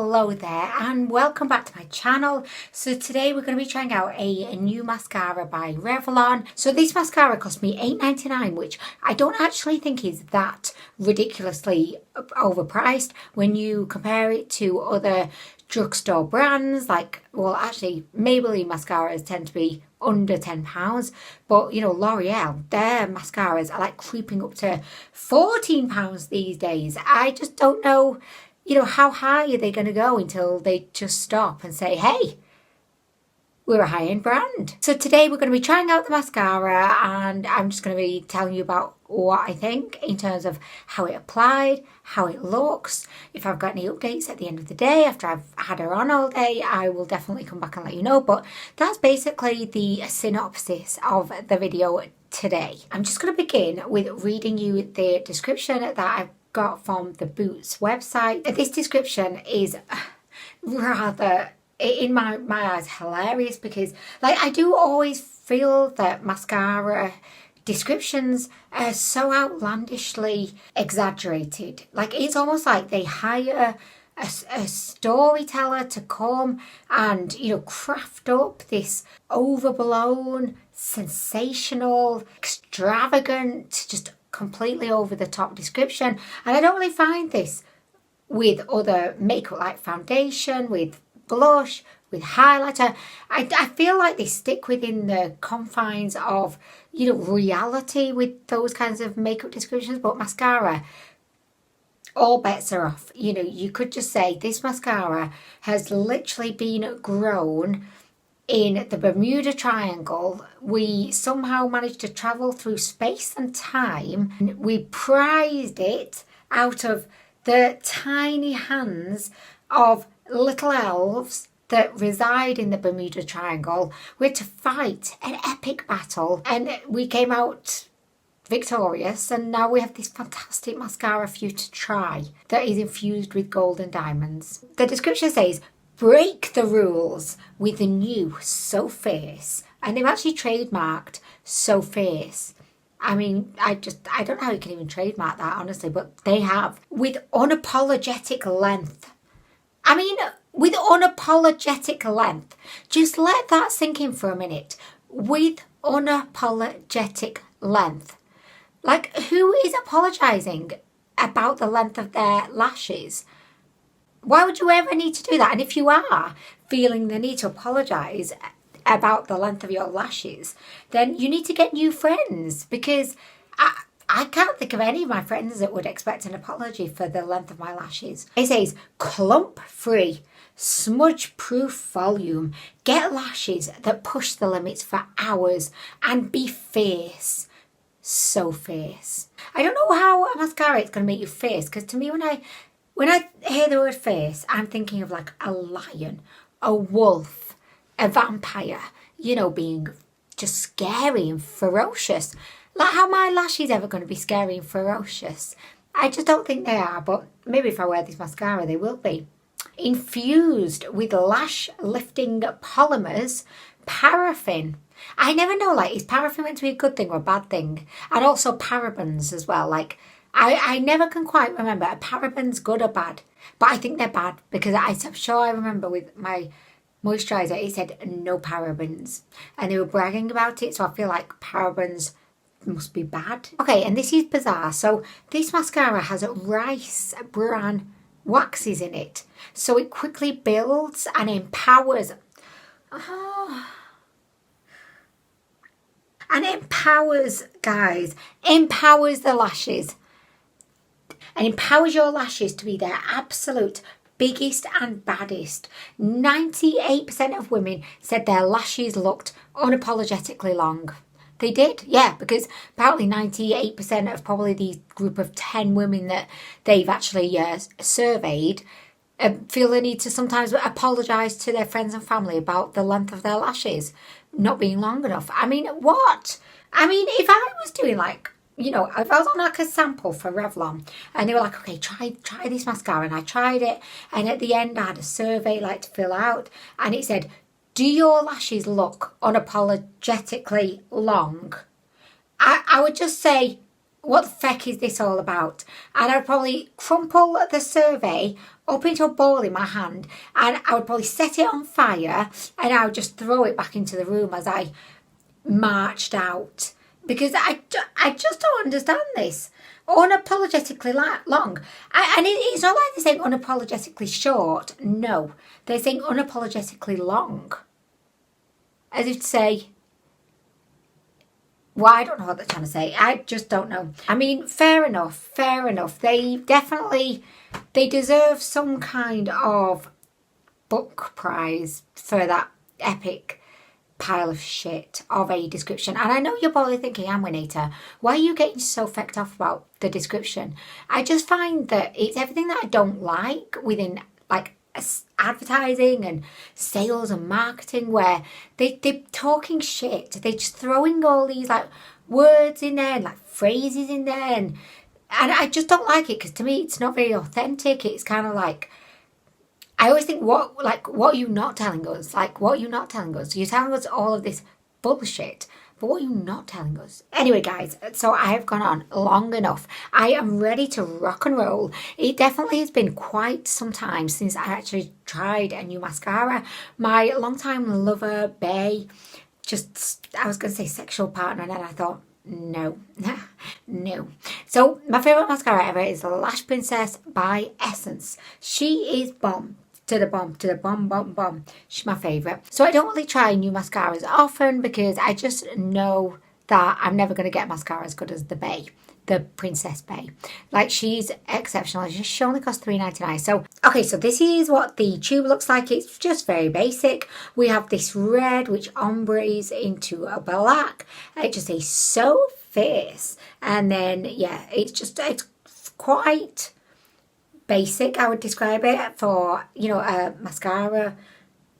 Hello there and welcome back to my channel. So today we're going to be trying out a new mascara by Revlon. So this mascara cost me $8.99, which I don't actually think is that ridiculously overpriced when you compare it to other drugstore brands. Like, well, actually Maybelline mascaras tend to be under £10, but you know, L'Oreal, their mascaras are like creeping up to £14 these days. I just don't know, you know, how high are they going to go until they just stop and say, hey, we're a high-end brand. So today we're going to be trying out the mascara and I'm just going to be telling you about what I think in terms of how it applied, how it looks. If I've got any updates at the end of the day after I've had her on all day, I will definitely come back and let you know. But that's basically the synopsis of the video today. I'm just going to begin with reading you the description that I've got from the Boots website. This description is rather, in my eyes, hilarious because, like, I do always feel that mascara descriptions are so outlandishly exaggerated. Like, it's almost like they hire a storyteller to come and, you know, craft up this overblown, sensational, extravagant, just completely over the top description. And I don't really find this with other makeup like foundation, with blush, with highlighter. I feel like they stick within the confines of, you know, reality with those kinds of makeup descriptions. But mascara, all bets are off. You know, you could just say this mascara has literally been grown in the Bermuda Triangle. We somehow managed to travel through space and time. We prized it out of the tiny hands of little elves that reside in the Bermuda Triangle. We had to fight an epic battle and we came out victorious, and now we have this fantastic mascara for you to try that is infused with gold and diamonds. The description says, break the rules with the new So Fierce. And they've actually trademarked So Fierce. I mean, I don't know how you can even trademark that, honestly, but they have. With unapologetic length. I mean, with unapologetic length. Just let that sink in for a minute. With unapologetic length. Like, who is apologising about the length of their lashes? Why would you ever need to do that? And if you are feeling the need to apologise about the length of your lashes, then you need to get new friends, because I can't think of any of my friends that would expect an apology for the length of my lashes. It says, clump-free, smudge-proof volume. Get lashes that push the limits for hours and be fierce. So fierce. I don't know how a mascara is going to make you fierce, because to me, when I hear the word fierce, I'm thinking of like a lion, a wolf, a vampire, you know, being just scary and ferocious. Like, how my lashes ever going to be scary and ferocious? I just don't think they are, but maybe if I wear this mascara, they will be. Infused with lash lifting polymers, paraffin. I never know, like, is paraffin meant to be a good thing or a bad thing? And also parabens as well. Like, I never can quite remember, are parabens good or bad? But I think they're bad, because I'm sure I remember with my moisturiser, it said no parabens. And they were bragging about it, so I feel like parabens must be bad. Okay, and this is bizarre. So this mascara has rice bran waxes in it. So it quickly builds and empowers. And empowers, guys, empowers the lashes. And empowers your lashes to be their absolute biggest and baddest. 98% of women said their lashes looked unapologetically long. They did, yeah, because apparently 98% of probably the group of 10 women that they've actually surveyed feel the need to sometimes apologise to their friends and family about the length of their lashes not being long enough. I mean, what? I mean, if I was doing, like, you know, if I was on like a sample for Revlon and they were like, okay, try this mascara, and I tried it, and at the end I had a survey like to fill out, and it said, do your lashes look unapologetically long? I would just say, what the feck is this all about? And I'd probably crumple the survey up into a ball in my hand, and I would probably set it on fire, and I would just throw it back into the room as I marched out. Because I just don't understand this. Unapologetically long. And it's not like they're saying unapologetically short. No, they're saying unapologetically long. As if to say, well, I don't know what they're trying to say. I just don't know. I mean, fair enough. They deserve some kind of book prize for that epic pile of shit of a description. And I know you're probably thinking, Anwen, why are you getting so fecked off about the description? I just find that it's everything that I don't like within like advertising and sales and marketing, where they're talking shit. They're just throwing all these like words in there and like phrases in there, and I just don't like it, because to me it's not very authentic. It's kind of like, I always think, what are you not telling us? Like, what are you not telling us? You're telling us all of this bullshit, but what are you not telling us? Anyway, guys, so I have gone on long enough. I am ready to rock and roll. It definitely has been quite some time since I actually tried a new mascara. My longtime lover, Bay, I was going to say sexual partner, and then I thought, no. So my favourite mascara ever is Lash Princess by Essence. She is bomb. To the bomb. She's my favourite. So I don't really try new mascaras often, because I just know that I'm never going to get mascara as good as the Bay. The Princess Bay. Like, she's exceptional. She only costs $3.99. So, okay, so this is what the tube looks like. It's just very basic. We have this red, which ombres into a black. It just says So Fierce. And then, yeah, it's quite basic, I would describe it, for, you know, a mascara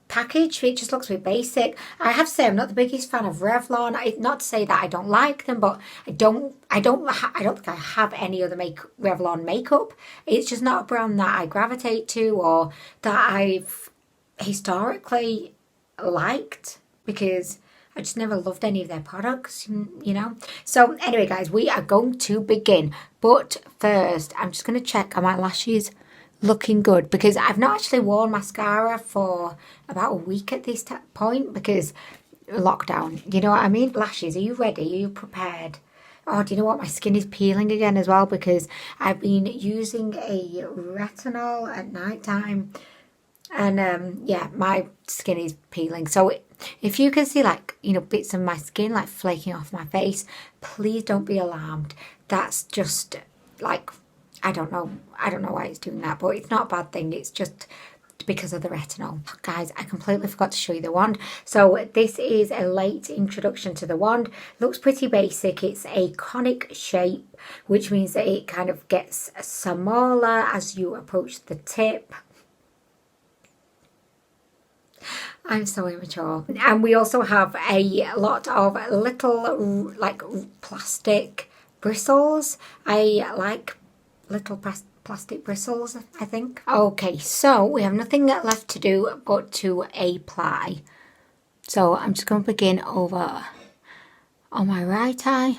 package. It just looks a bit basic. I have to say, I'm not the biggest fan of Revlon. Not to say that I don't like them, but I don't think I have any other Revlon makeup. It's just not a brand that I gravitate to, or that I've historically liked, because I just never loved any of their products, you know. So anyway, guys, we are going to begin. But first, I'm just going to check, are my lashes looking good? Because I've not actually worn mascara for about a week at this point, because lockdown, you know what I mean? Lashes, are you ready? Are you prepared? Oh, do you know what? My skin is peeling again as well, because I've been using a retinol at night time. And yeah, my skin is peeling. So if you can see, like, you know, bits of my skin like flaking off my face, please don't be alarmed. That's just like, I don't know why it's doing that, but it's not a bad thing. It's just because of the retinol. Guys, I completely forgot to show you the wand. So this is a late introduction to the wand. Looks pretty basic. It's a conic shape, which means that it kind of gets smaller as you approach the tip. I'm so immature. And we also have a lot of little like plastic bristles. I like little plastic bristles, I think. Okay, so we have nothing left to do but to apply. So I'm just going to begin over on my right eye.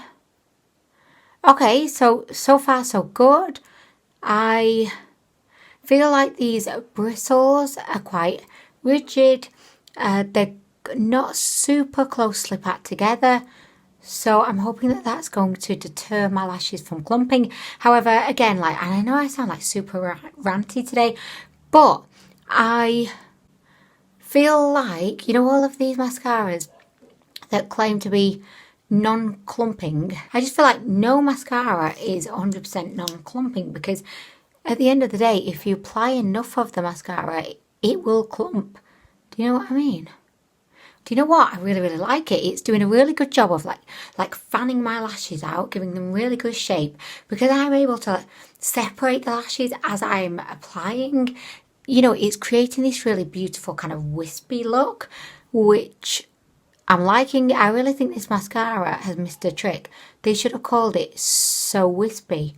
Okay, so far so good. I feel like these bristles are quite rigid. They're not super closely packed together, so I'm hoping that that's going to deter my lashes from clumping. However, again, like, and I know I sound like super ranty today, but I feel like, you know, all of these mascaras that claim to be non-clumping, I just feel like no mascara is 100% non-clumping, because at the end of the day, if you apply enough of the mascara, it will clump. Do you know what I mean? Do you know what? I really, really like it. It's doing a really good job of like fanning my lashes out, giving them really good shape, because I'm able to separate the lashes as I'm applying. You know, it's creating this really beautiful kind of wispy look, which I'm liking. I really think this mascara has missed a trick. They should have called it So Wispy.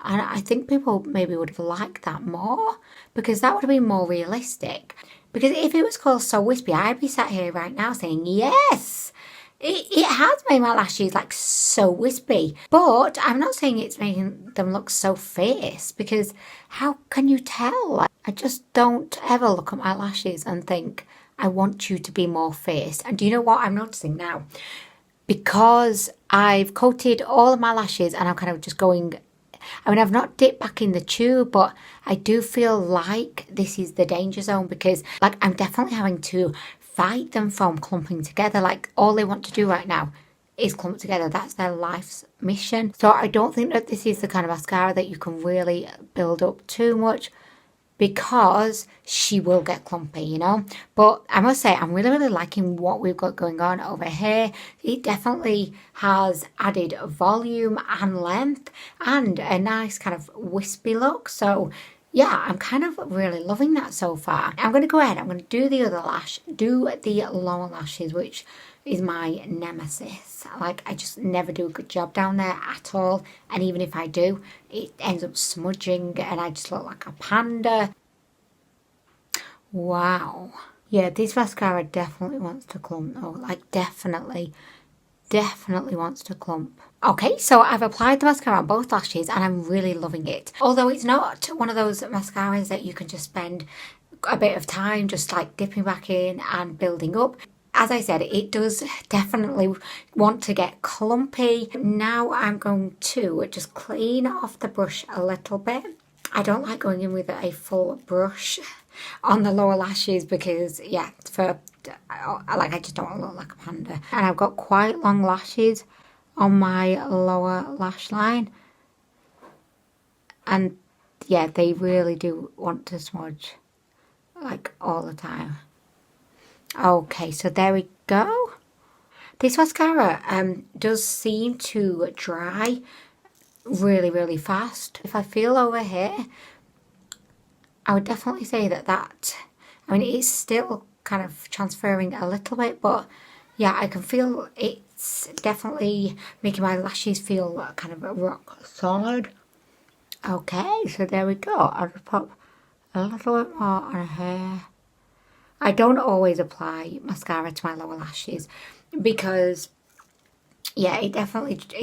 And I think people maybe would have liked that more, because that would have been more realistic. Because if it was called So Wispy, I'd be sat here right now saying, yes, It has made my lashes like so wispy, but I'm not saying it's making them look so fierce, because how can you tell? Like, I just don't ever look at my lashes and think, I want you to be more fierce. And do you know what I'm noticing now? Because I've coated all of my lashes and I'm kind of just going, I mean, I've not dipped back in the tube, but I do feel like this is the danger zone, because like I'm definitely having to fight them from clumping together. Like all they want to do right now is clump together. That's their life's mission. So I don't think that this is the kind of mascara that you can really build up too much, because she will get clumpy, you know. But I must say, I'm really liking what we've got going on over here. It definitely has added volume and length and a nice kind of wispy look. So yeah, I'm kind of really loving that so far. I'm going to go ahead, I'm going to do the other lash, do the lower lashes, which is my nemesis. Like, I just never do a good job down there at all. And even if I do, it ends up smudging and I just look like a panda. Wow. Yeah, this mascara definitely wants to clump though. Like, definitely wants to clump. Okay, so I've applied the mascara on both lashes and I'm really loving it. Although it's not one of those mascaras that you can just spend a bit of time just like dipping back in and building up. As I said, it does definitely want to get clumpy. Now I'm going to just clean off the brush a little bit. I don't like going in with a full brush on the lower lashes because, yeah, I just don't want to look like a panda. And I've got quite long lashes on my lower lash line. And, yeah, they really do want to smudge, like, all the time. Okay, so there we go. This mascara does seem to dry really fast. If I feel over here, I would definitely say that, I mean, it's still kind of transferring a little bit, but yeah, I can feel it's definitely making my lashes feel kind of rock solid. Okay, so there we go. I'll just pop a little bit more on here. I don't always apply mascara to my lower lashes because, yeah, it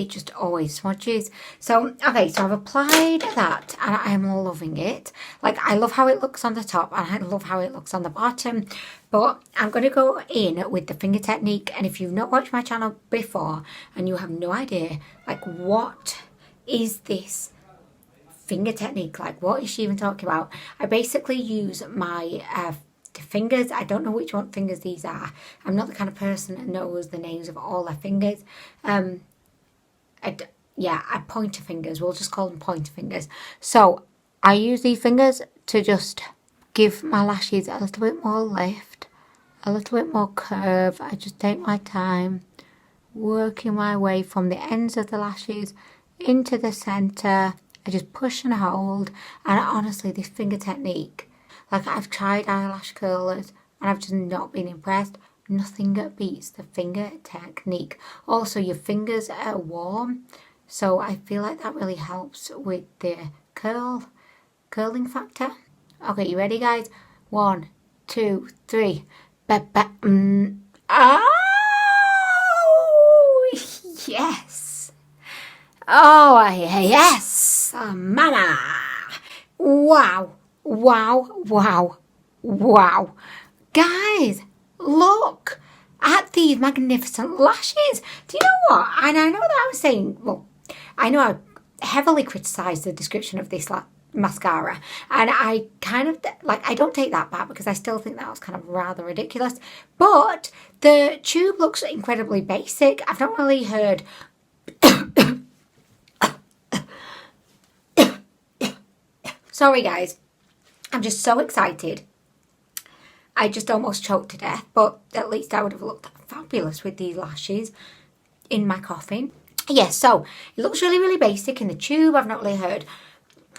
just always smudges. So, okay, so I've applied that and I am loving it. Like, I love how it looks on the top and I love how it looks on the bottom. But I'm going to go in with the finger technique. And if you've not watched my channel before and you have no idea, like, what is this finger technique? Like, what is she even talking about? I basically use my fingers. I don't know which one fingers these are. I'm not the kind of person that knows the names of all their fingers. Pointer fingers. We'll just call them pointer fingers. So I use these fingers to just give my lashes a little bit more lift, a little bit more curve. I just take my time working my way from the ends of the lashes into the centre. I just push and hold. And honestly, this finger technique, like, I've tried eyelash curlers and I've just not been impressed. Nothing beats the finger technique. Also, your fingers are warm, so I feel like that really helps with the curling factor. Okay, you ready, guys? 1, 2, 3. Oh, yes. Oh, yes, mama. Wow. Wow. Guys, look at these magnificent lashes. Do you know what? And I know that I was saying, well, I know I heavily criticised the description of this mascara. And I kind of, like, I don't take that back because I still think that was kind of rather ridiculous. But the tube looks incredibly basic. I've not really heard... Sorry, guys. I'm just so excited. I just almost choked to death, but at least I would have looked fabulous with these lashes in my coffin. Yes, so it looks really basic in the tube. I've not really heard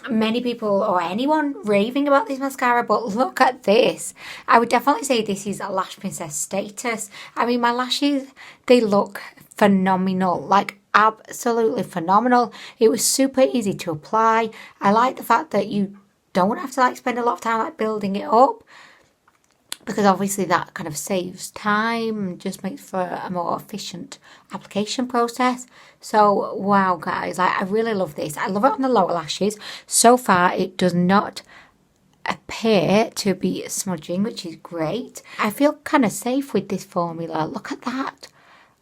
many people or anyone raving about this mascara, but look at this. I would definitely say this is a lash princess status. I mean, my lashes, they look phenomenal, like absolutely phenomenal. It was super easy to apply. I like the fact that you don't have to like spend a lot of time like building it up, because obviously that kind of saves time and just makes for a more efficient application process. So wow guys, I really love this. I love it on the lower lashes. So far it does not appear to be smudging, which is great. I feel kind of safe with this formula. Look at that.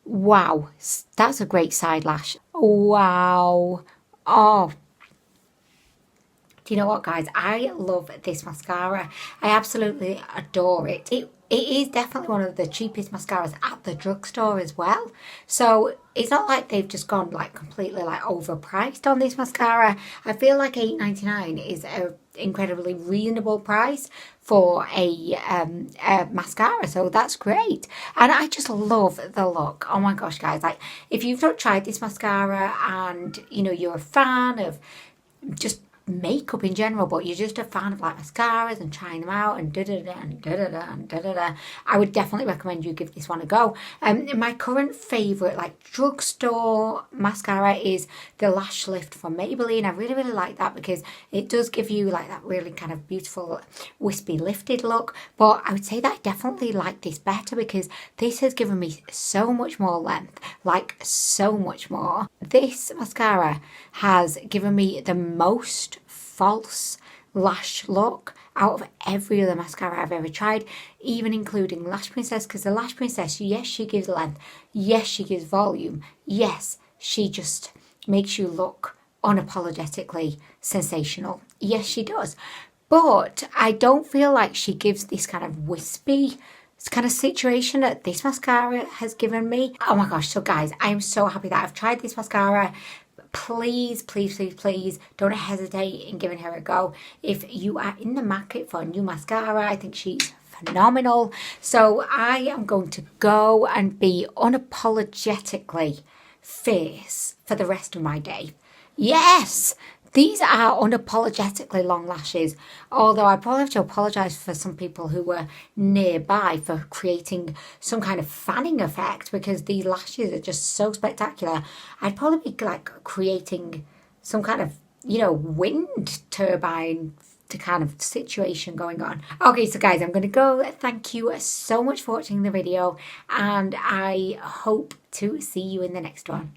Wow, that's a great side lash. Wow. Oh, do you know what guys, I love this mascara. I absolutely adore it. It is definitely one of the cheapest mascaras at the drugstore as well. So it's not like they've just gone like completely like overpriced on this mascara. I feel like $8.99 is a incredibly reasonable price for a mascara, so that's great. And I just love the look. Oh my gosh guys, like if you've not tried this mascara and you know you're a fan of just makeup in general, but you're just a fan of like mascaras and trying them out and da-da-da and da-da-da and da-da-da, I would definitely recommend you give this one a go. My current favourite like drugstore mascara is the Lash Lift from Maybelline. I really like that because it does give you like that really kind of beautiful wispy lifted look, but I would say that I definitely like this better because this has given me so much more length, like so much more. This mascara has given me the most false lash look out of every other mascara I've ever tried, even including Lash Princess, because the Lash Princess, yes, she gives length, yes, she gives volume, yes, she just makes you look unapologetically sensational. Yes, she does. But I don't feel like she gives this kind of wispy kind of situation that this mascara has given me. Oh my gosh, so guys, I am so happy that I've tried this mascara. Please don't hesitate in giving her a go. If you are in the market for a new mascara, I think she's phenomenal. So I am going to go and be unapologetically fierce for the rest of my day. Yes! These are unapologetically long lashes, although I probably have to apologise for some people who were nearby for creating some kind of fanning effect because these lashes are just so spectacular. I'd probably be like creating some kind of, you know, wind turbine to kind of situation going on. Okay, so guys, I'm going to go. Thank you so much for watching the video and I hope to see you in the next one.